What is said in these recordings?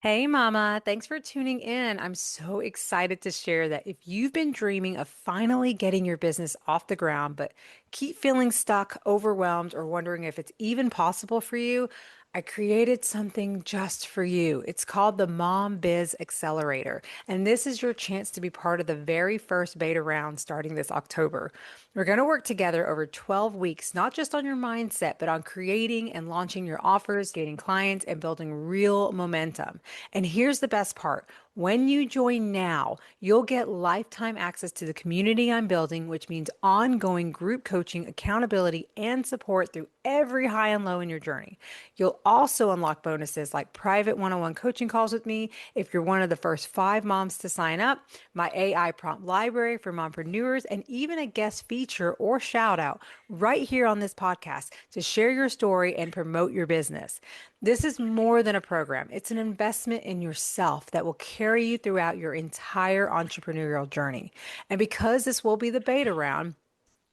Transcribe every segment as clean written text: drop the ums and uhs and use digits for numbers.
Hey, Mama. Thanks for tuning in. I'm so excited to share that if you've been dreaming of finally getting your business off the ground, but keep feeling stuck, overwhelmed, or wondering if it's even possible for you, I created something just for you. It's called the Mom Biz Accelerator. And this is your chance to be part of the very first beta round starting this October. We're going to work together over 12 weeks, not just on your mindset, but on creating and launching your offers, gaining clients, and building real momentum. And here's the best part. When you join now, you'll get lifetime access to the community I'm building, which means ongoing group coaching, accountability, and support through every high and low in your journey. You'll also unlock bonuses like private one-on-one coaching calls with me if you're one of the first 5 moms to sign up, my AI prompt library for mompreneurs, and even a guest feature or shout out right here on this podcast to share your story and promote your business. This is more than a program. It's an investment in yourself that will carry you throughout your entire entrepreneurial journey. And because this will be the beta round,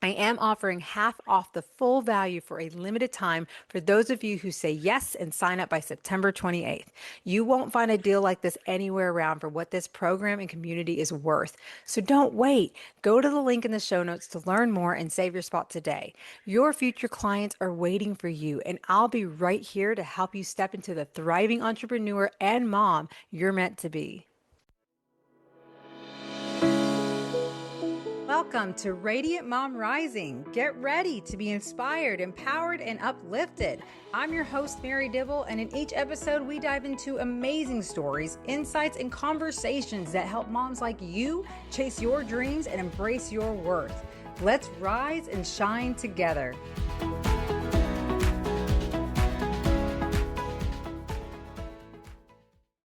I am offering half off the full value for a limited time for those of you who say yes and sign up by September 28th. You won't find a deal like this anywhere around for what this program and community is worth. So don't wait. Go to the link in the show notes to learn more and save your spot today. Your future clients are waiting for you, and I'll be right here to help you step into the thriving entrepreneur and mom you're meant to be. Welcome to Radiant Mom Rising. Get ready to be inspired, empowered, and uplifted. I'm your host, Mary Dibble, and in each episode, we dive into amazing stories, insights, and conversations that help moms like you chase your dreams and embrace your worth. Let's rise and shine together.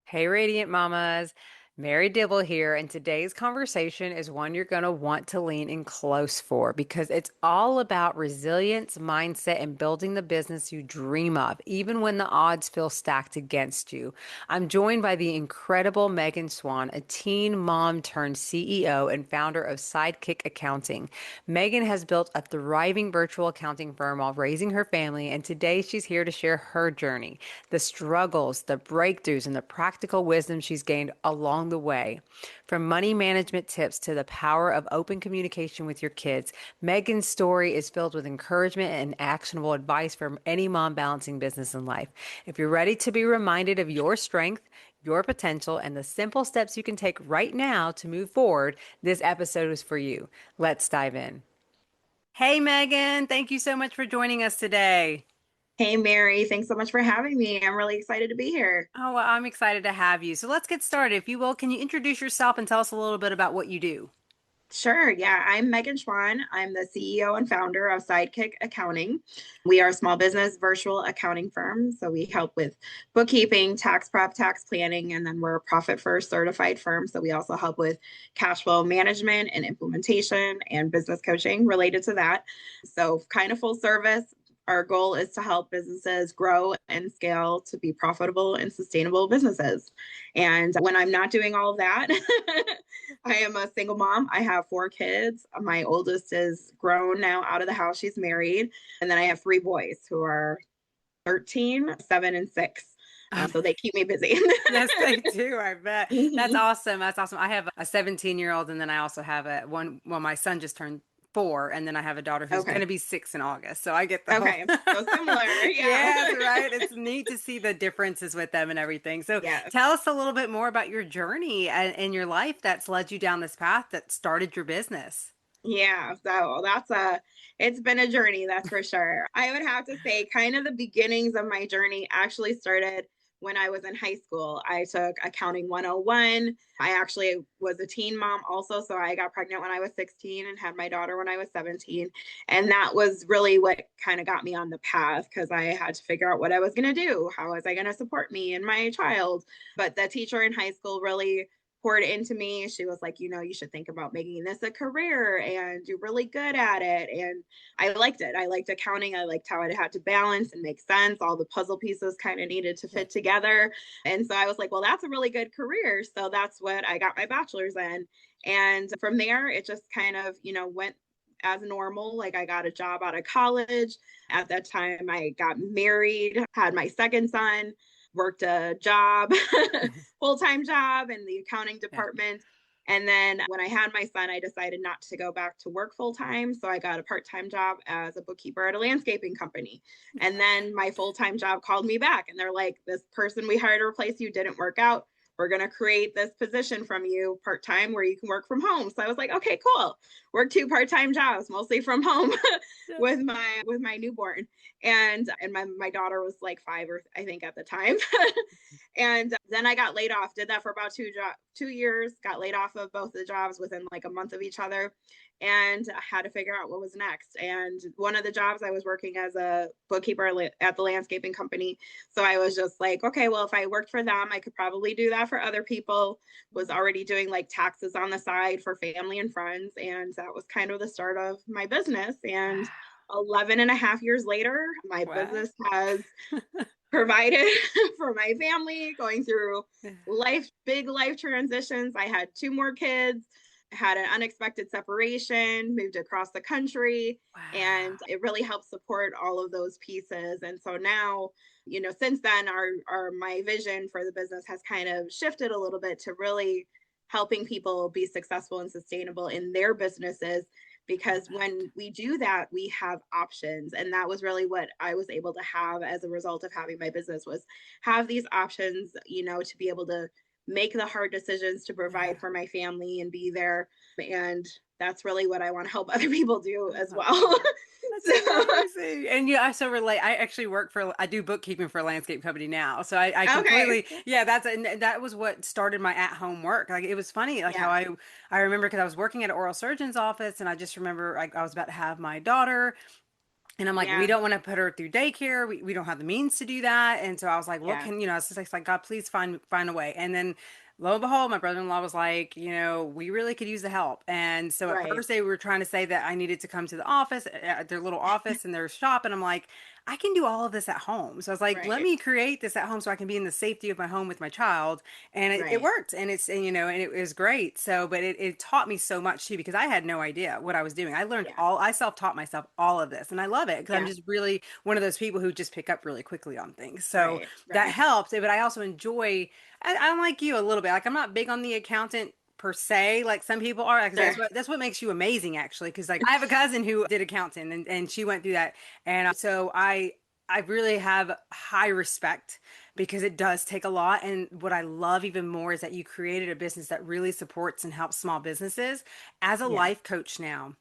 Hey, Radiant Mamas. Mary Dibble here, and today's conversation is one you're going to want to lean in close for because it's all about resilience, mindset, and building the business you dream of, even when the odds feel stacked against you. I'm joined by the incredible Megan Schwan, a teen mom turned CEO and founder of Sidekick Accounting. Megan has built a thriving virtual accounting firm while raising her family, and today she's here to share her journey, the struggles, the breakthroughs, and the practical wisdom she's gained along the way. From money management tips to the power of open communication with your kids, Megan's story is filled with encouragement and actionable advice for any mom balancing business and life. If you're ready to be reminded of your strength, your potential, and the simple steps you can take right now to move forward, this episode is for you. Let's dive in. Hey, Megan, thank you so much for joining us today. Hey Mary, thanks so much for having me. I'm really excited to be here. Oh, well, I'm excited to have you. So let's get started. If you will, can you introduce yourself and tell us a little bit about what you do? Sure, yeah, I'm Megan Schwan. I'm the CEO and founder of Sidekick Accounting. We are a small business virtual accounting firm. So we help with bookkeeping, tax prep, tax planning, and then we're a profit first certified firm. So we also help with cash flow management and implementation and business coaching related to that. So kind of full service. Our goal is to help businesses grow and scale to be profitable and sustainable businesses. And when I'm not doing all of that, I am a single mom. I have 4 kids. My oldest is grown now out of the house. She's married. And then I have 3 boys who are 13, 7, and 6. So they keep me busy. Yes, they do. I bet. That's Mhm. awesome. That's awesome. I have a 17-year-old, and then I also have a one. Well, my son just turned 4, and then I have a daughter who's going Okay. to be 6 in August. So I get the whole. Okay. So similar. Yeah. Yes, right. It's neat to see the differences with them and everything. So Yes. tell us a little bit more about your journey and your life that's led you down this path that started your business. Yeah, so it's been a journey, that's for sure. I would have to say, kind of the beginnings of my journey actually started when I was in high school. I took Accounting 101. I actually was a teen mom also. So I got pregnant when I was 16 and had my daughter when I was 17. And that was really what kind of got me on the path because I had to figure out what I was going to do. How was I going to support me and my child? But the teacher in high school really poured into me. She was like, you should think about making this a career and you're really good at it. And I liked it. I liked accounting. I liked how it had to balance and make sense. All the puzzle pieces kind of needed to fit together. And so I was like, well, that's a really good career. So that's what I got my bachelor's in. And from there, it just kind of, went as normal. Like I got a job out of college. At that time, I got married, had my second son, worked a job, full-time job in the accounting Yeah. department. And then when I had my son, I decided not to go back to work full time. So I got a part time job as a bookkeeper at a landscaping company. And then my full time job called me back and they're like, this person we hired to replace you didn't work out. We're going to create this position from you part time where you can work from home. So I was like, okay, cool. Work two part time jobs, mostly from home Yeah. with my newborn. And my daughter was like 5 or I think at the time. And then I got laid off, did that for about 2 years, got laid off of both the jobs within like a month of each other, and I had to figure out what was next. And one of the jobs I was working as a bookkeeper at the landscaping company. So I was just like, okay, well, if I worked for them, I could probably do that for other people. Was already doing like taxes on the side for family and friends. And that was kind of the start of my business. And 11 and a half years later, my Wow. business has provided for my family, going through big life transitions. I had two more kids, had an unexpected separation, moved across the country, Wow. and it really helped support all of those pieces. And so now, since then, our my vision for the business has kind of shifted a little bit to really helping people be successful and sustainable in their businesses, Love because that. when we do that, we have options. And that was really what I was able to have as a result of having my business, was have these options, to be able to make the hard decisions to Yeah. provide for my family and be there. And that's really what I want to help other people do I as love well. that. That's So, amazing. And yeah, I so relate. I actually I do bookkeeping for a landscape company now. So I okay. completely, yeah, and that was what started my at-home work. Like it was funny, like how Yeah. I remember because I was working at an oral surgeon's office and I just remember like I was about to have my daughter. And I'm like, we Yeah. don't want to put her through daycare. We don't have the means to do that. And so I was like, what Yeah. can, it's just like, God, please find a way. And then lo and behold, my brother-in-law was like, we really could use the help. And so at Right. first they were trying to say that I needed to come to the office, at their little office in their shop. And I'm like, I can do all of this at home. So I was like, let Right. me create this at home so I can be in the safety of my home with my child. And it Right. worked. And it was great. So, but it taught me so much too, because I had no idea what I was doing. Yeah. I self-taught myself all of this. And I love it because I'm Yeah. just really one of those people who just pick up really quickly on things. So Right. that Right. helps. But I also enjoy, I'm like you a little bit. Like I'm not big on the accountant per se, like some people are, because Sure. that's what makes you amazing, actually. Because like I have a cousin who did accounting and she went through that, and so I really have high respect because it does take a lot. And what I love even more is that you created a business that really supports and helps small businesses. As a Yeah. life coach now,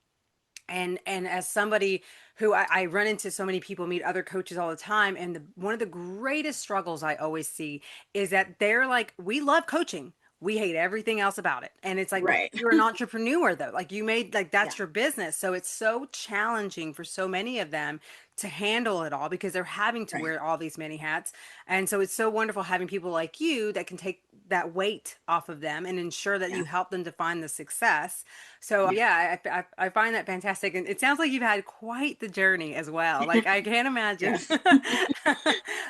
and as somebody who I run into so many people, meet other coaches all the time, and one of the greatest struggles I always see is that they're like, we love coaching, we hate everything else about it. And it's like, but Right. you're an entrepreneur though, like you made, like Yeah. that's your business, so it's so challenging for so many of them to handle it all because they're having to Right. wear all these many hats. And so it's so wonderful having people like you that can take that weight off of them and ensure that Yeah. you help them define the success. So Yeah. yeah, I find that fantastic, and it sounds like you've had quite the journey as well. Like I can't imagine Yes.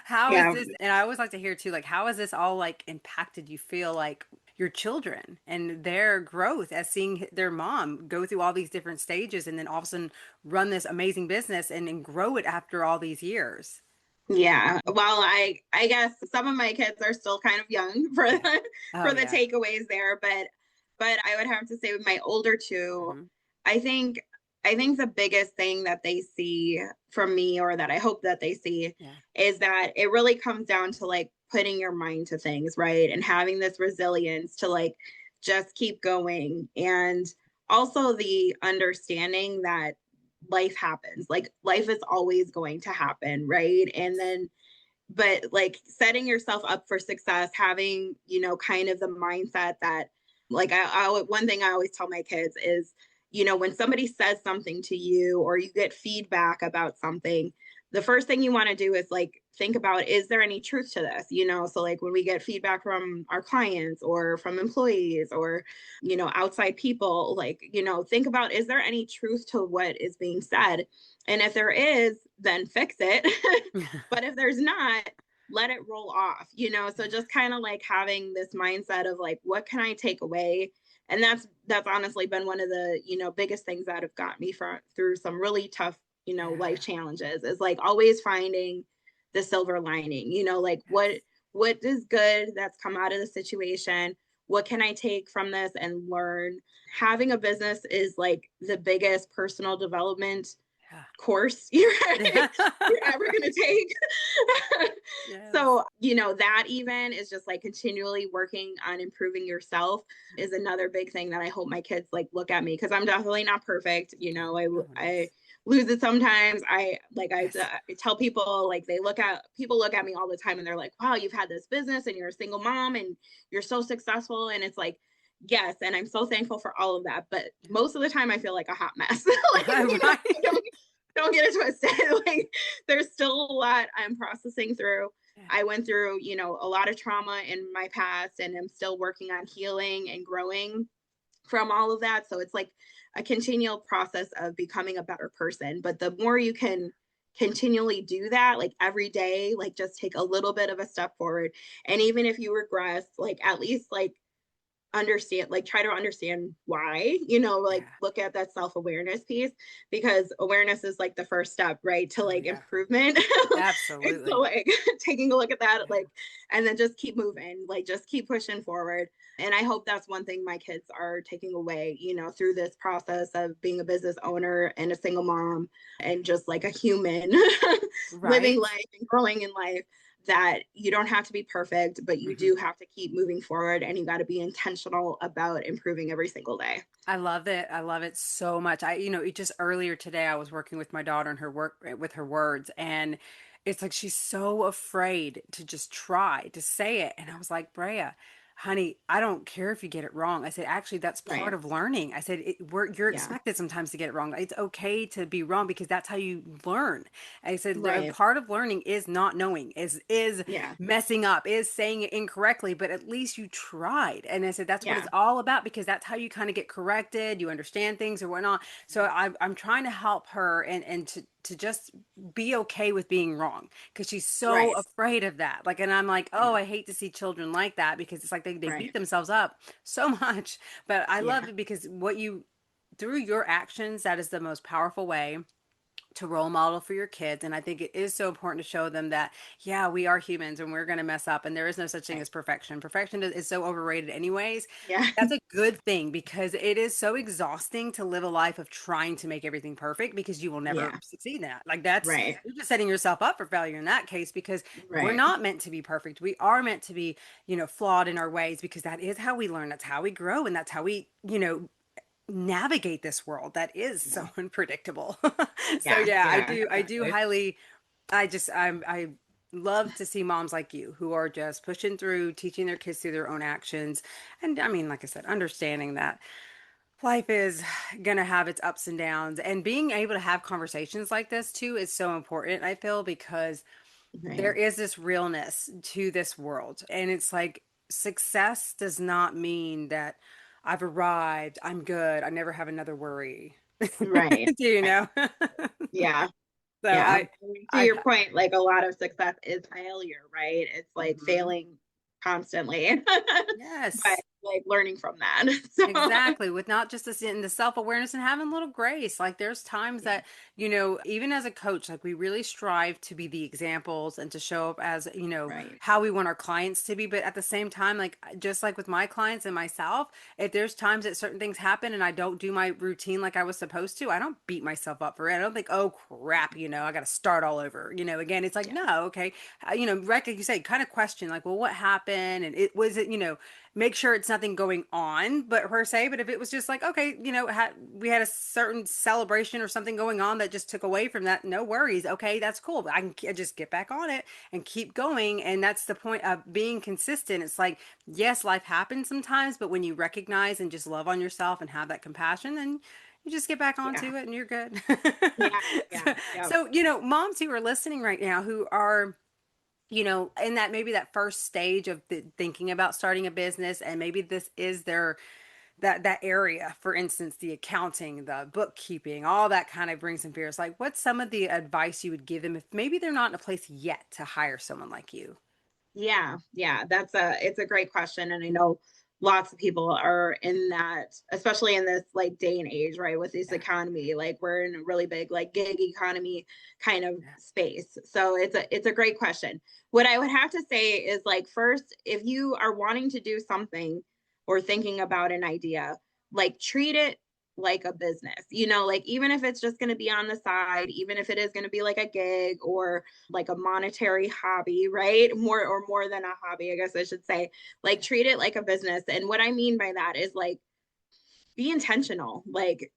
how is Yeah. this. And I always like to hear too, like how has this all like impacted you feel like your children and their growth as seeing their mom go through all these different stages and then all of a sudden run this amazing business and grow it after all these years. Yeah. Well, I guess some of my kids are still kind of young for Yeah. Oh for the yeah. takeaways there, but I would have to say with my older two, Hmm. I think I think the biggest thing that they see from me, or that I hope that they see, Yeah. is that it really comes down to like putting your mind to things, right? And having this resilience to like just keep going, and also the understanding that life happens. Like life is always going to happen, right? And then but like setting yourself up for success, having, kind of the mindset that, like, one thing I always tell my kids is, when somebody says something to you or you get feedback about something, the first thing you want to do is like think about, is there any truth to this? So like when we get feedback from our clients or from employees or, outside people, like, think about, is there any truth to what is being said? And if there is, then fix it. But if there's not, let it roll off, so just kind of like having this mindset of like, what can I take away? And that's honestly been one of the, biggest things that have got me through some really tough, life Yeah. challenges, is like always finding the silver lining, like what Yes. what is good that's come out of the situation? What can I take from this and learn? Having a business is like the biggest personal development course Yeah. you're ever going to take. Yes. So, that even is just like continually working on improving yourself is another big thing that I hope my kids like look at me because I'm definitely not perfect. No one I is. lose it sometimes. Yes. I tell people like people look at me all the time and they're like, wow, you've had this business and you're a single mom and you're so successful. And it's like, yes. And I'm so thankful for all of that. But most of the time I feel like a hot mess. Like, Right. don't get it twisted. Like there's still a lot I'm processing through. Yeah. I went through, a lot of trauma in my past and I'm still working on healing and growing from all of that. So it's like a continual process of becoming a better person. But the more you can continually do that, like every day, like just take a little bit of a step forward. And even if you regress, like at least like understand, like try to understand why, like Yeah. look at that self-awareness piece because awareness is like the first step, right, to Oh, like yeah. improvement. And so Absolutely. like taking a look at that, Yeah. like, and then just keep moving, like just keep pushing forward. And I hope that's one thing my kids are taking away, through this process of being a business owner and a single mom and just like a human living Right. life and growing in life, that you don't have to be perfect, but you Hmm. do have to keep moving forward and you got to be intentional about improving every single day. I love it. I love it so much. Just earlier today, I was working with my daughter and her work with her words, and it's like she's so afraid to just try to say it. And I was like, Brea, honey, I don't care if you get it wrong. I said, actually, that's part Right. of learning. I said, you're Yeah. expected sometimes to get it wrong. It's okay to be wrong because that's how you learn. I said, Right. part of learning is not knowing, is Yeah. messing up, is saying it incorrectly, but at least you tried. And I said, that's what it's Yeah. all about because that's how you kind of get corrected. You understand things or whatnot. So I'm trying to help her and to just be okay with being wrong because she's so Right. afraid of that. Like, and I'm like, oh, Yeah. I hate to see children like that because it's like they beat Right. themselves up so much. But I love Yeah. it because through your actions, that is the most powerful way to role model for your kids. And I think it is so important to show them that, yeah, we are humans and we're going to mess up and there is no such thing Right. as perfection. Perfection is so overrated anyways. Yeah. That's a good thing because it is so exhausting to live a life of trying to make everything perfect because you will never Yeah. succeed in that. Like Right. you're just setting yourself up for failure in that case because we're Right. not meant to be perfect. We are meant to be, flawed in our ways because that is how we learn. That's how we grow and that's how we, navigate this world that is Yeah. so unpredictable. So Yeah. yeah, Yeah. I do Exactly. highly I love to see moms like you who are just pushing through, teaching their kids through their own actions. And I mean, like I said, understanding that life is going to have its ups and downs and being able to have conversations like this too is so important, I feel, because there Right. is this realness to this world. And it's like success does not mean that I've arrived, I'm good, I never have another worry. Right. Do you Right. know? Yeah. So Yeah. I mean, to I, your point, like a lot of success is failure, right? It's like mhm. failing constantly, but Yes. like learning from that. So, Exactly, with not just this in the self-awareness and having a little grace. Like there's times yeah. that, even as a coach, like we really strive to be the examples and to show up as, Right. how we want our clients to be. But at the same time, like just like with my clients and myself, if there's times that certain things happen and I don't do my routine like I was supposed to, I don't beat myself up for it. I don't think, oh crap, I got to start all over. Again, it's like, Yeah. no, okay. Like you say, kind of question like, well, what happened? And it was it, make sure it's nothing going on, but per se. But if it was just like, okay, we had a certain celebration or something going on that just took away from that, no worries. Okay, that's cool. But just get back on it and keep going. And that's the point of being consistent. It's like, yes, life happens sometimes, but when you recognize and just love on yourself and have that compassion, then you just get back Yeah. onto it and you're good. Yeah. Yeah. so, Yeah. moms who are listening right now who are in that maybe that first stage of thinking about starting a business, and maybe this is their that area, for instance, the accounting, the bookkeeping, all that kind of brings some fears. Like, what's some of the advice you would give them if maybe they're not in a place yet to hire someone like you? Yeah, yeah, it's a great question. And I know lots of people are in that, especially in this like day and age, right? With this Yeah. economy, like we're in a really big like gig economy kind of Yeah. space. So it's a great question. What I would have to say is like first, if you are wanting to do something or thinking about an idea, like treat it like a business, like even if it's just going to be on the side, even if it is going to be like a gig or like a monetary hobby, right? More than a hobby, I guess I should say, like treat it like a business. And what I mean by that is like be intentional, like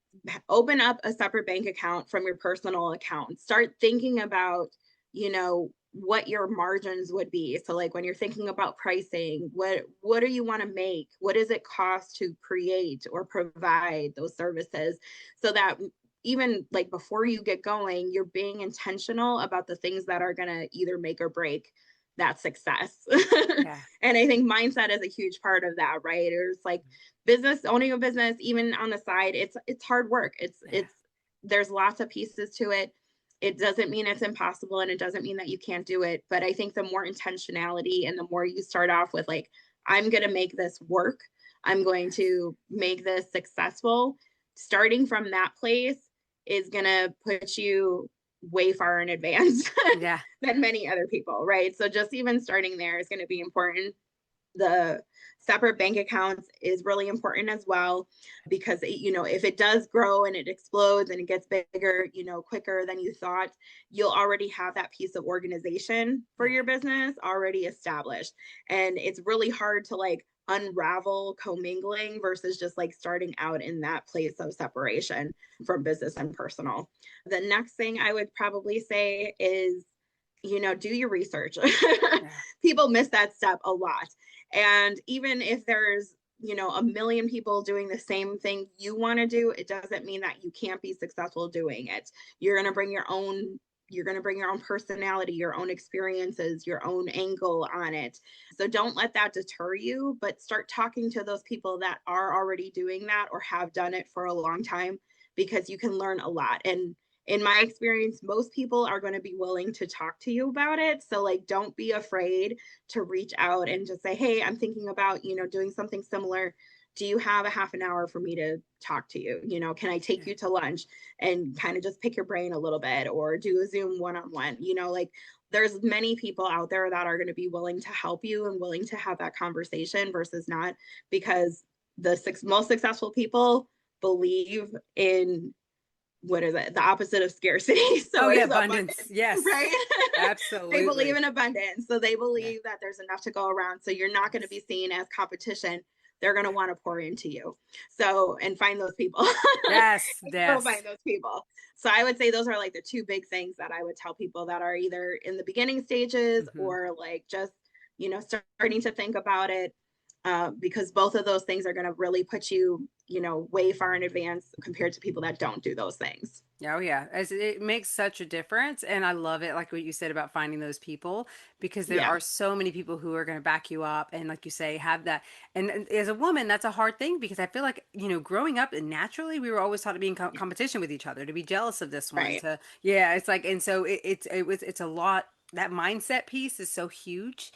open up a separate bank account from your personal account, start thinking about, what your margins would be. So like when you're thinking about pricing, what do you want to make, what does it cost to create or provide those services, so that even like before you get going, you're being intentional about the things that are going to either make or break that success. Yeah. And I think mindset is a huge part of that, right? It's like business, owning a business, even on the side, it's hard work. Yeah. It's there's lots of pieces to it. It doesn't mean it's impossible, and it doesn't mean that you can't do it. But I think the more intentionality and the more you start off with like, I'm going to make this work, I'm going to make this successful, starting from that place is going to put you way far in advance Yeah. than many other people, right? So just even starting there is going to be important. The separate bank accounts is really important as well, because if it does grow and it explodes and it gets bigger, quicker than you thought, you'll already have that piece of organization for Yeah. your business already established. And it's really hard to like unravel commingling versus just like starting out in that place of separation from business and personal. The next thing I would probably say is, do your research. Yeah. People miss that step a lot. And even if there's, a million people doing the same thing you want to do, it doesn't mean that you can't be successful doing it. You're going to bring your own you're going to bring your own personality, your own experiences, your own angle on it. So don't let that deter you, but start talking to those people that are already doing that or have done it for a long time, because you can learn a lot. And in my experience, most people are going to be willing to talk to you about it. So like, don't be afraid to reach out and just say, hey, I'm thinking about, doing something similar. Do you have a half an hour for me to talk to you? Can I take Yeah. you to lunch and kind of just pick your brain a little bit, or do a Zoom one-on-one? Like there's many people out there that are going to be willing to help you and willing to have that conversation versus not, because the most successful people believe in, what is it? The opposite of scarcity. Oh So it yeah, is abundance. abundance, Yes. right? They believe Absolutely. in abundance. So they Yeah. believe that there's enough to go around. So you're not going to Yes. be seen as competition. They're going to Yeah. want to pour into you. So, and find those people. Yes. Go Yes. find those people. So I would say those are like the two big things that I would tell people that are either in the beginning stages Hmm. or like just, starting to think about it, because both of those things are going to really put you, way far in advance compared to people that don't do those things. Oh yeah, as it makes such a difference, and I love it. Like what you said about finding those people, because there Yeah, are so many people who are going to back you up, and like you say, have that. And as a woman, that's a hard thing because I feel like growing up, and naturally, we were always taught to be in competition with each other, to be jealous of this one. right. To yeah, it's like, and so it's a lot. That mindset piece is so huge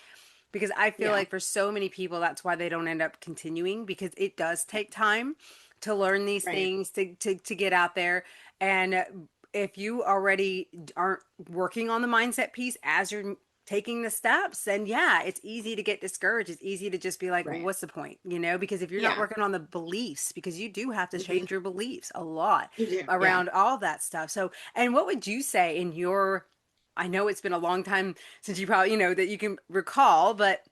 because I feel Yeah, like for so many people, that's why they don't end up continuing because it does take time to learn these right. things to get out there. And if you already aren't working on the mindset piece as you're taking the steps, then yeah, it's easy to get discouraged. It's easy to just be like, well, Right. what's the point? Because if you're not Yeah. working on the beliefs, because you do have to Hmm. change your beliefs a lot You do. Yeah. around all that stuff. So, and what would you say in your, I know it's been a long time since you probably, that you can recall, but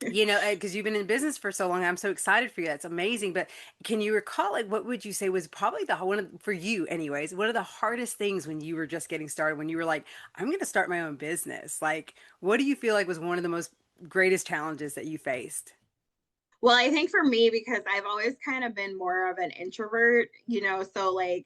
because you've been in business for so long, I'm so excited for you. That's amazing. But can you recall, like, what would you say was probably for you, anyways, one of the hardest things when you were just getting started, when you were like, I'm going to start my own business? Like, what do you feel like was one of the most greatest challenges that you faced? Well, I think for me, because I've always kind of been more of an introvert, so like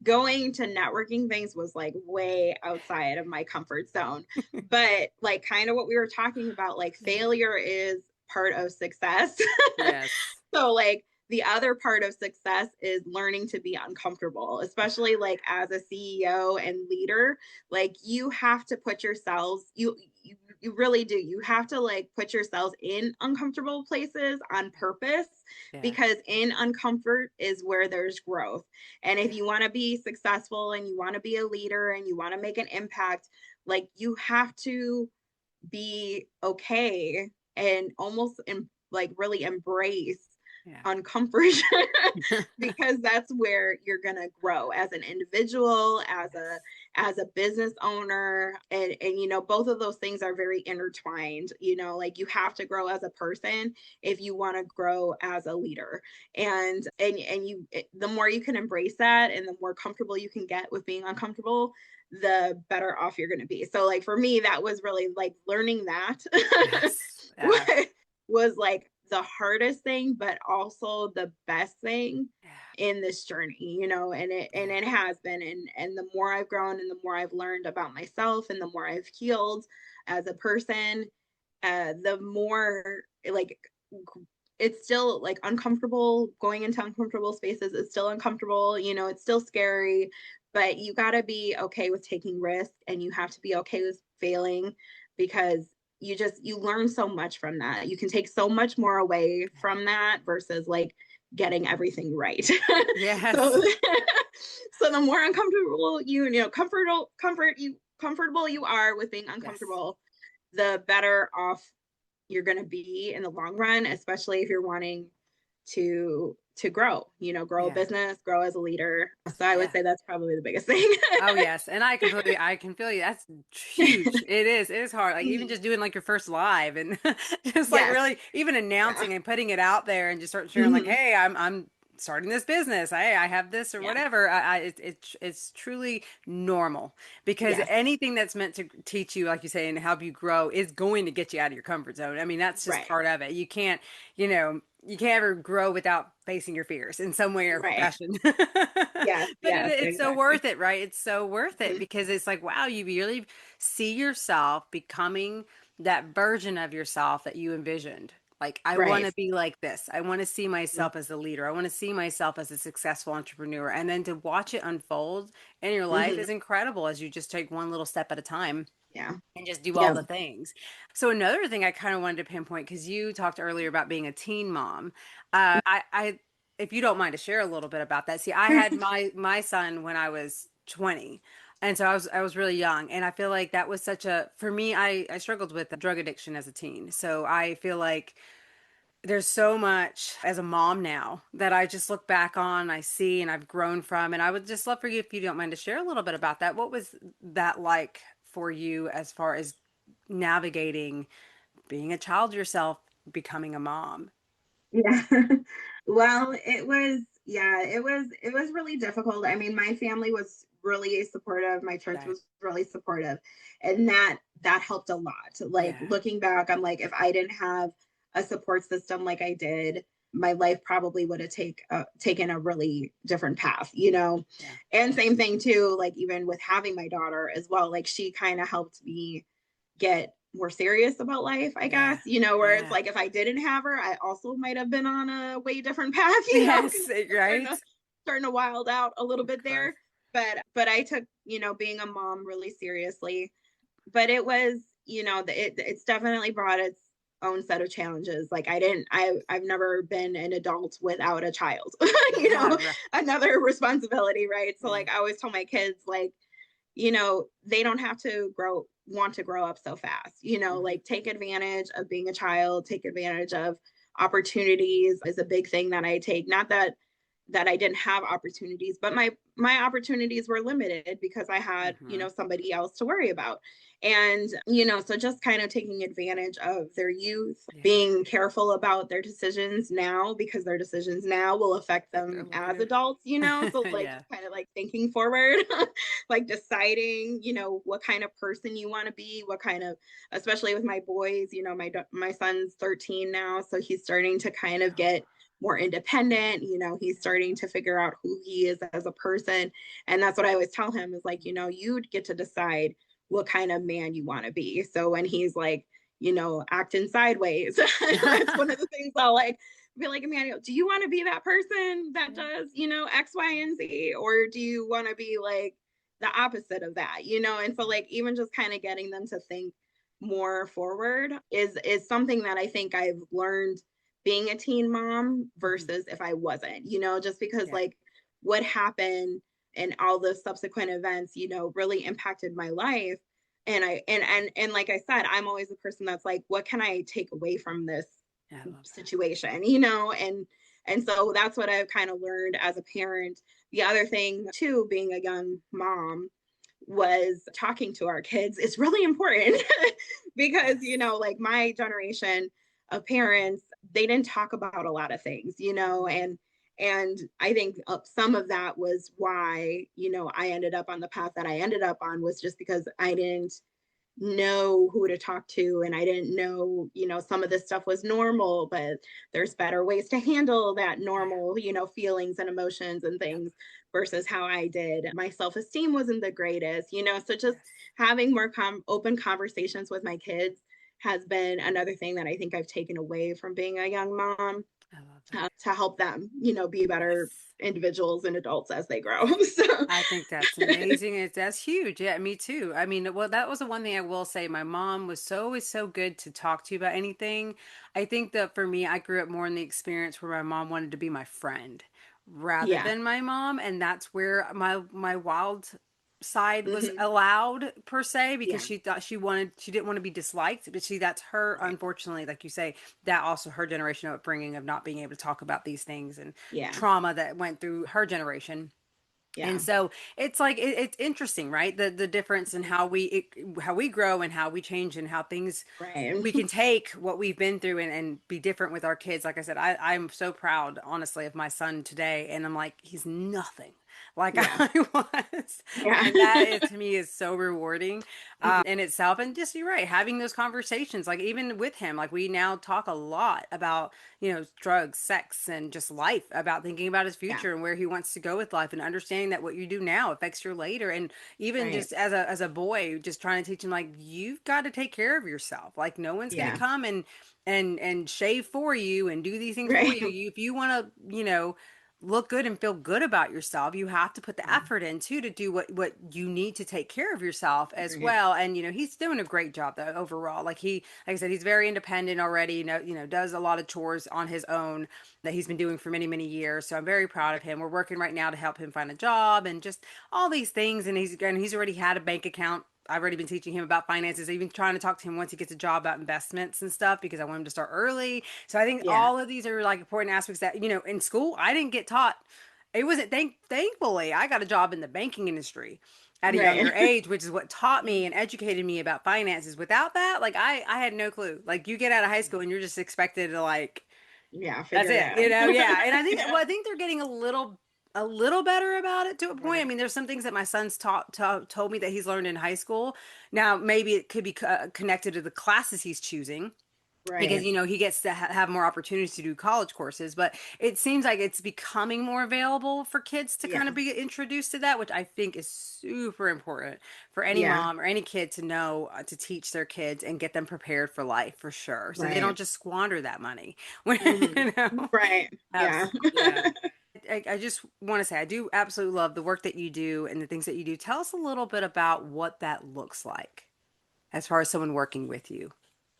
going to networking things was like way outside of my comfort zone. But like kind of what we were talking about, like Yeah. failure is part of success. Yes. So like the other part of success is learning to be uncomfortable, especially like as a CEO and leader. Like you have to put yourselves, you you really do. You have to like put yourself in uncomfortable places on purpose, Yeah. because in uncomfort is where there's growth. And if Yeah. you want to be successful and you want to be a leader and you want to make an impact, like you have to be okay and almost like really embrace Yeah. uncomfort, because that's where you're going to grow as an individual, Yes. as a business owner. And you know, both of those things are very intertwined. You know, like you have to grow as a person if you want to grow as a leader. And you, the more you can embrace that and the more comfortable you can get with being uncomfortable, the better off you're going to be. So like for me, that was really like learning that Yes. Yeah. was like the hardest thing, but also the best thing Yeah. in this journey, you know. And Yeah. it has been. And the more I've grown and the more I've learned about myself and the more I've healed as a person, the more like it's still like uncomfortable. Going into uncomfortable spaces is still uncomfortable, you know, it's still scary, but you got to be okay with taking risks and you have to be okay with failing, because you learn so much from that. You can take so much more away from that versus like getting everything right. So Yes. so the more uncomfortable you know comfortable you are with being Yes. uncomfortable, the better off you're going to be in the long run, especially if you're wanting to grow, you know, grow a Yeah. business, grow as a leader. So I would Yeah. say that's probably the biggest thing. Oh yes, and I can feel you. That's huge. It is. It is hard. Like even Mhm. just doing like your first live and just like Yes. really even Yeah. announcing and putting it out there and just start sharing like, Hmm. hey, I'm starting this business. Hey, I have this or Yeah. whatever. It's truly normal because Yes. anything that's meant to teach you, like you say, and help you grow is going to get you out of your comfort zone. I mean, that's just Right. part of it. You can't, you can't ever grow without facing your fears in some way or Right. fashion. Yes. But Yes. it's so Exactly. worth it, right? It's so worth it because it's like, wow, you really see yourself becoming that version of yourself that you envisioned. Like, I want Right. to be like this. I want to see Mhm. myself as a leader. I want to see myself as a successful entrepreneur. And then to watch it unfold in your life Mhm. is incredible as you just take one little step at a time Yeah. and just do all Yeah. the things. So another thing I kind of wanted to pinpoint because you talked earlier about being a teen mom. I if you don't mind to share a little bit about that. See, I had my son when I was 20. And so I was really young and I feel like that was such a for me I struggled with drug addiction as a teen. So I feel like there's so much as a mom now that I just look back on, I see, and I've grown from. And I would just love for you, if you don't mind, to share a little bit about that. What was that like for you as far as navigating being a child yourself, becoming a mom? Yeah. Well, it was, yeah, it was really difficult. I mean, my family was really supportive. My church Right. was really supportive. And that helped a lot. Like Yeah. looking back, I'm like, if I didn't have a support system like I did, my life probably would have taken a really different path, you know? Yeah. And same thing too, like even with having my daughter as well, like she kind of helped me get more serious about life, I guess, Yeah. you know, where it's Yeah. like if I didn't have her, I also might have been on a way different path, you know, Yes. because Right. starting to wild out a little Of bit course. there. But I took, you know, being a mom really seriously. But it was, you know, it's definitely brought its own set of challenges. Like I've never been an adult without a child, you Yeah. know, another responsibility, right? So Yeah. like I always tell my kids, like, you know, they don't have to want to grow up so fast, you know, Hmm. like take advantage of being a child, take advantage of opportunities is a big thing that I take. Not that I didn't have opportunities, but my opportunities were limited because I had, you Hmm. know, somebody else to worry about. And, you know, so just kind of taking advantage of their youth, Yeah. being careful about their decisions now because their decisions now will affect Affect their them as later. adults, you know? So like Yeah. just kind of like thinking forward, like deciding, you know, what kind of person you want to be, what kind of, especially with my boys, you know, my son's 13 now, so he's starting to kind of Oh, get more independent. You know, he's starting to figure out who he is as a person. And that's what I always tell him is like, you know, you'd get to decide what kind of man you want to be. So when he's like, you know, acting sideways, that's one of yeah. the things I'll like be like, Emmanuel, do you want to be that person that Yeah. does, you know, X, Y, and Z? Or do you want to be like the opposite of that, you know? And so, like, even just kind of getting them to think more forward is something that I think I've learned being a teen mom Mhm. versus if I wasn't, just because Yeah. like what happened and all the subsequent events, really impacted my life. And and like I said, I'm always the person that's like, what can I take away from this Yeah, I love that. situation, and so that's what I've kind of learned as a parent. The other thing too, being a young mom, was talking to our kids is really important because Yes. like my generation of parents, they didn't talk about a lot of things, Mhm. and I think some of that was why I ended up on the path that I ended up on, was just because I didn't know who to talk to, and I didn't know some of this stuff was normal, but there's better ways to handle that Yeah. normal feelings and emotions and Yep. things versus how I did. My self-esteem wasn't the greatest, so just Yes. having more open conversations with my kids has been another thing that I think I've taken away from being a young mom, I love that. to help them be better Yes. individuals and adults as they grow. Yes. So I think that's amazing. That's huge. Yeah, me too. I mean, well, that was the one thing I will say. My mom was so always so good to talk to you about anything. I think that for me, I grew up more in the experience where my mom wanted to be my friend rather yeah. than my mom, and that's where my wild side was Hmm. allowed per se because Yeah. she didn't want to be disliked. But see, that's her, Right. unfortunately, like you say, that also her generation of upbringing of not being able to talk about these things and Yeah. trauma that went through her generation. And Yeah. so it's like it's interesting, right? The difference in Mhm. how we grow and how we change and how things Right. we can take what we've been through and be different with our kids. Like I said, I'm so proud, honestly, of my son today, and I'm like, he's nothing like Yeah. I was, Yeah. and that is, to me, is so rewarding Mhm. in itself. And just you're right, having those conversations, like even with him, like we now talk a lot about drugs, sex, and just life, about thinking about his Yeah. future and where he wants to go with life, and understanding that what you do now affects your later. And even Right. just as a boy, just trying to teach him like you've got to take care of yourself. Like no one's going to Yeah. come and shave for you and do these things for Right. you. If you want to, look good and feel good about yourself, you have to put the Yeah. effort in too to do what you need to take care of yourself as Right. well. And he's doing a great job though overall. Like I said, he's very independent already. Does a lot of chores on his own that he's been doing for many many years. So I'm very proud of him. We're working right now to help him find a job and just all these things. And he's already had a bank account. I've already been teaching him about finances, even trying to talk to him once he gets a job about investments and stuff because I want him to start early. So I think Yeah. all of these are like important aspects that, in school I didn't get taught. It wasn't thankfully I got a job in the banking industry at a Right. younger age, which is what taught me and Mhm. educated me about finances. Without that, like I had no clue. Like you get out of high school Yeah. and you're just expected to like Yeah. that's Figure it it, out. yeah. And I think Yeah. well, I think they're getting a little better about it to a point. I Better. mean, there's some things that my son's told me that he's learned in high school. Now, maybe it could be connected to the classes he's choosing because Right. he gets to have more opportunities to do college courses, but it seems like it's becoming more available for kids to kind Yeah. of be introduced to that, which I think is super important for any Yeah. mom or any kid to know, to teach their kids and get them prepared for life for sure, so they don't Right. just squander that money when Hmm. you know Right. Yeah. yeah. I just want to say I do absolutely love the work that you do and the things that you do. Tell us a little bit about what that looks like as far as someone working with you.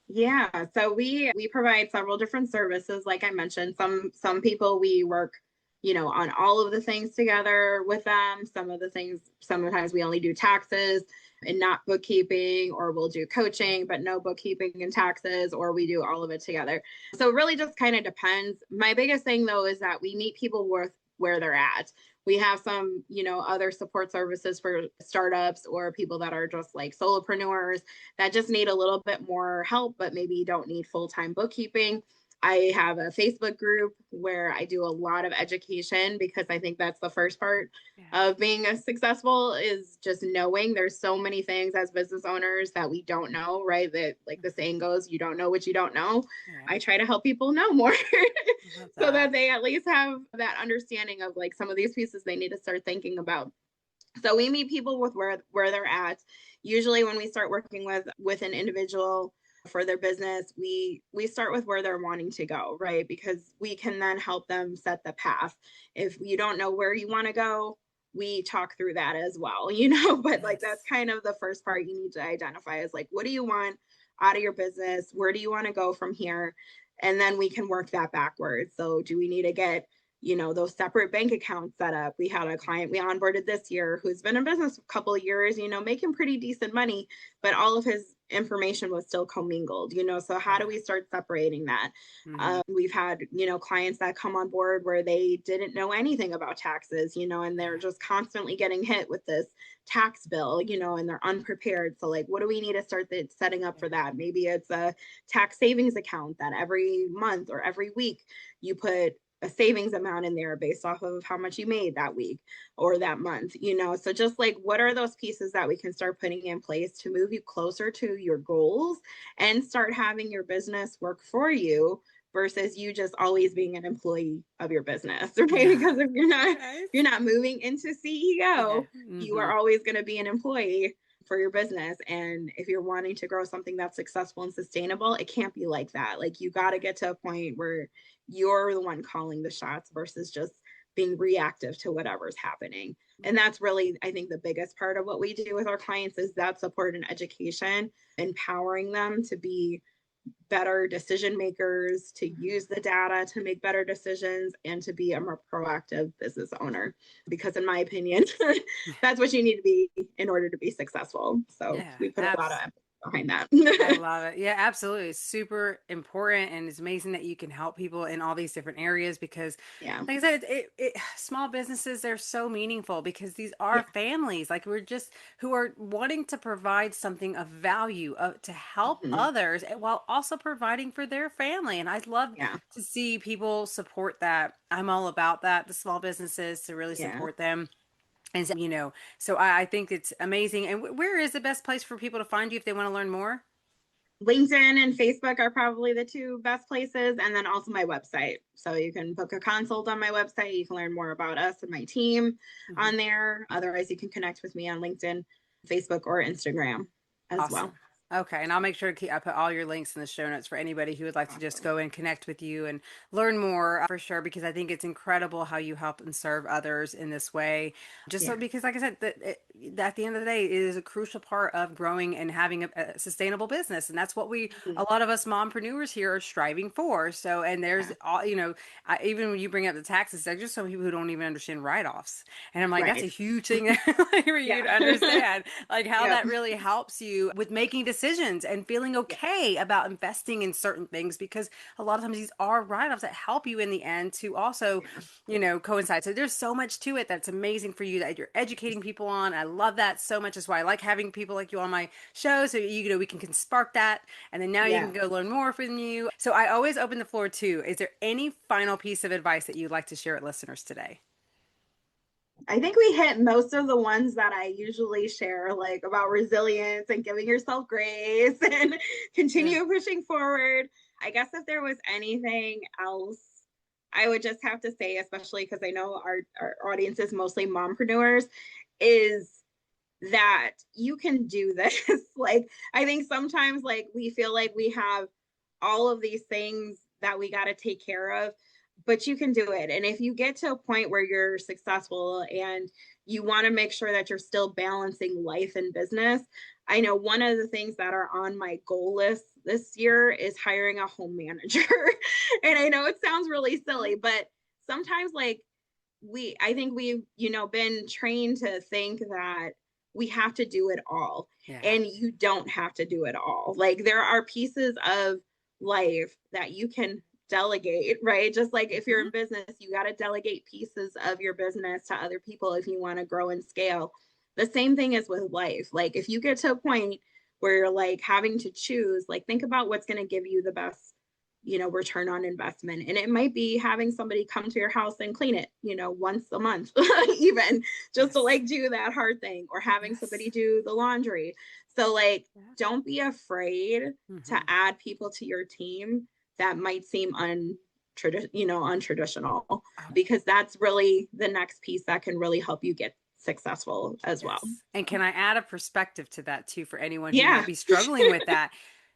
Yeah, so we provide several different services. Like I mentioned, some people we work, on all of the things together with them. Some of the things, sometimes we only do taxes and not bookkeeping, or we'll do coaching but no bookkeeping and taxes, or we do all of it together. So it really just kind of depends. My biggest thing though is that we meet people with where they're at. We have some, other support services for startups or people that are just like solopreneurs that just need a little bit more help, but maybe don't need full time bookkeeping. I have a Facebook group where I do a lot of education because I think that's the first part Yeah. of being a successful, is just knowing there's so many things as business owners that we don't know, right? That, like the saying goes, you don't know what you don't know. Yeah. I try to help people know more I love so that that. they at least have that understanding of like some of these pieces they need to start thinking about. So we meet people with where they're at. Usually when we start working with an individual for their business, we start with where they're wanting to go, right? Because we can then help them set the path. If you don't know where you want to go, we talk through that as well, but like that's Yes. kind of the first part you need to identify is like, what do you want? out of your business? Where do you want to go from here? And then we can work that backwards. So do we need to get, those separate bank accounts set up? We had a client we onboarded this year who's been in business a couple of years, making pretty decent money, but all of his information was still commingled, so how do Yeah. we start separating that? Hmm. We've had, clients that come on board where they didn't know anything about taxes, and they're just constantly getting hit with this tax bill, and they're unprepared. So like, what do we need to start setting up for that? Maybe it's a tax savings account that every month or every week you put a savings amount in there based off of how much you made that week or that month, so just like, what are those pieces that we can start putting in place to move you closer to your goals and start having your business work for you versus you just always being an employee of your business, right? Yeah. Because if you're not Yes. you're not moving into Yeah. CEO, you Hmm. are always going to be an employee for your business. And if you're wanting to grow something that's successful and sustainable, it can't be like that. Like, you got to get to a point where you're the one calling the shots versus just being reactive to whatever's happening. And that's really, I think, the biggest part of what we do with our clients is that support and education, empowering them to be better decision makers, to use the data to make better decisions, and to be a more proactive business owner. Because, in my opinion, that's what you need to be in order to be successful. So Yeah. we put a lot of Absolutely. effort behind that. I love it. Yeah, absolutely. It's super important, and it's amazing that you can help people in all these different areas because, Yeah. like I said, small businesses, they're so meaningful because these are Yeah. families. Like, we're just who are wanting to provide something of value to help Mhm. others while also providing for their family. And I'd love Yeah. to see people support that. I'm all about that, the small businesses, to really Yeah. support them. And so I think it's amazing. And where is the best place for people to find you if they want to learn more? LinkedIn and Facebook are probably the two best places. And then also my website. So you can book a consult on my website. You can learn more about us and my team Mhm. on there. Otherwise, you can connect with me on LinkedIn, Facebook, or Instagram as well. Awesome. Okay, and I'll make sure to I put all your links in the show notes for anybody who would like to just Awesome. go and connect with you and learn more for sure, because I think it's incredible how you help and serve others in this way. Just so Yeah. because, like I said, at the end of the day, it is a crucial part of growing and having a sustainable business, and that's what Mhm. a lot of us mompreneurs here are striving for. So, and there's Yeah. all even when you bring up the taxes, there's just some people who don't even understand write-offs, and I'm like, that's a Right. huge thing for you to Yeah. understand, like how Yep. that really helps you with making decisions and feeling Yeah. okay about investing in certain things, because a lot of times these are write-offs that help you in the end to also, Yeah. coincide. So there's so much to it that's amazing for you that you're educating people on. I love that so much. That's why I like having people like you on my show. So we can spark that, and then now you Yeah. can go learn more from you. So I always open the floor too. Is there any final piece of advice that you'd like to share with listeners today? I think we hit most of the ones that I usually share, like about resilience and giving yourself grace and Yeah. continue pushing forward. I guess if there was anything else, I would just have to say, especially because I know our audience is mostly mompreneurs, is that you can do this. Like, I think sometimes, like, we feel like we have all of these things that we got to take care of, but you can do it. And if you get to a point where you're successful and you want to make sure that you're still balancing life and business, I know one of the things that are on my goal list this year is hiring a home manager. And I know it sounds really silly, but sometimes, like, I think we've, been trained to think that we have to do it all, Yeah. and you don't have to do it all. Like, there are pieces of life that you can delegate, right? Just like if you're Mhm. in business, you got to delegate pieces of your business to other people if you want to grow and scale. The same thing is with life. Like, if you get to a point where you're like having to choose, like, think about what's going to give you the best, return on investment. And it might be having somebody come to your house and clean it, once a month, even just to Yes. like do that hard thing, or having somebody Yes. do the laundry. So, like, Yeah. don't be afraid to Hmm. add people to your team that might seem untraditional, because that's really the next piece that can really help you get successful as well. Yes. And can I add a perspective to that too for anyone who might Yeah. be struggling with that?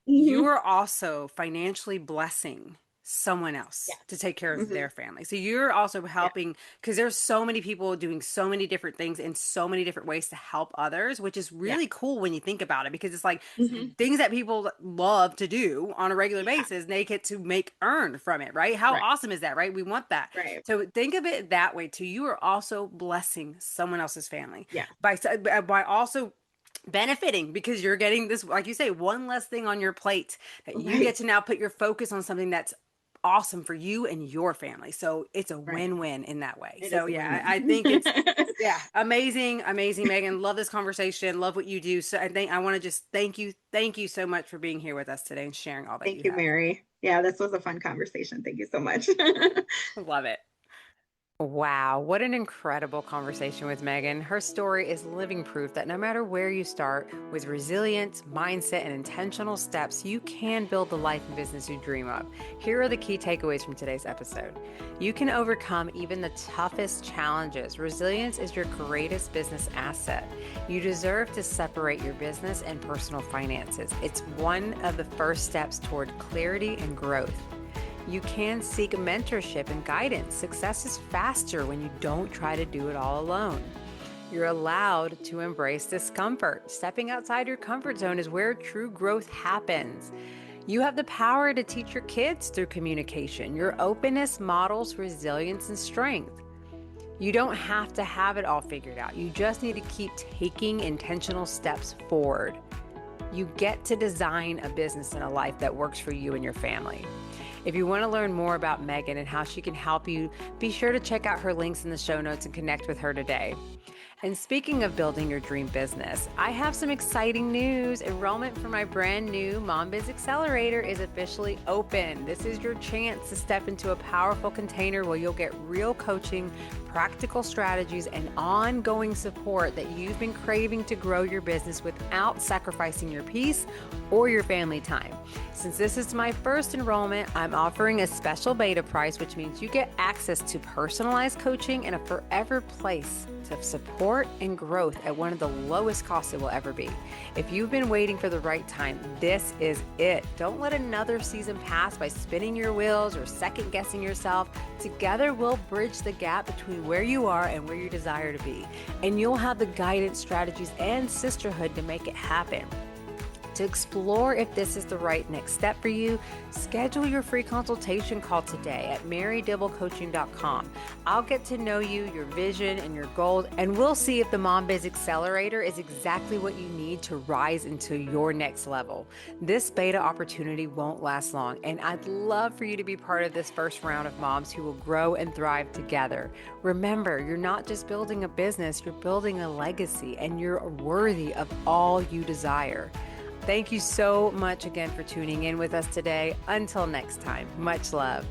Hmm. You're also financially blessing. someone else Yes. to take care of Hmm. their family. So you're also Yeah. helping because there's so many people doing so many different things in so many different ways to help others, which is Yeah. really cool when you think about it because it's like Hmm. things that people love to do on a regular Yeah. basis, they get to make earn from it, right? How Right. awesome is that, right? We want that. Right. So think of it that way too. You are also blessing someone else's family Yeah. by also benefiting because you're getting this, like you say, one less thing on your plate that you get Right. to now put your focus on something that's awesome for you and your family. So it's a Right. win-win in that way. It So is a yeah, win-win. I think it's yeah, amazing, amazing, Megan. Love this conversation. Love what you do. So I think I want to just thank you so much for being here with us today and sharing all that Thank you you, have. Mary. Yeah, this was a fun conversation. Thank you so much. Love it. Wow, what an incredible conversation with Megan. Her story is living proof that no matter where you start, with resilience, mindset, and intentional steps, you can build the life and business you dream of. Here are the key takeaways from today's episode. You can overcome even the toughest challenges. Resilience is your greatest business asset. You deserve to separate your business and personal finances. It's one of the first steps toward clarity and growth. You can seek mentorship and guidance. Success is faster when you don't try to do it all alone. You're allowed to embrace discomfort. Stepping outside your comfort zone is where true growth happens. You have the power to teach your kids through communication. Your openness models resilience and strength. You don't have to have it all figured out. You just need to keep taking intentional steps forward. You get to design a business and a life that works for you and your family. If you want to learn more about Megan and how she can help you, be sure to check out her links in the show notes and connect with her today. And speaking of building your dream business, I have some exciting news. Enrollment for my brand new Mom Biz Accelerator is officially open. This is your chance to step into a powerful container where you'll get real coaching, practical strategies, and ongoing support that you've been craving to grow your business without sacrificing your peace or your family time. Since this is my first enrollment, I'm offering a special beta price, which means you get access to personalized coaching and a forever place of support and growth at one of the lowest costs it will ever be. If you've been waiting for the right time, this is it. Don't let another season pass by spinning your wheels or second guessing yourself. Together, we'll bridge the gap between where you are and where you desire to be. And you'll have the guidance, strategies, and sisterhood to make it happen. To explore if this is the right next step for you, schedule your free consultation call today at marydibblecoaching.com. I'll get to know you, your vision, and your goals, and we'll see if the Mom Biz Accelerator is exactly what you need to rise into your next level. This beta opportunity won't last long, and I'd love for you to be part of this first round of moms who will grow and thrive together. Remember, you're not just building a business, you're building a legacy, and you're worthy of all you desire. Thank you so much again for tuning in with us today. Until next time, much love.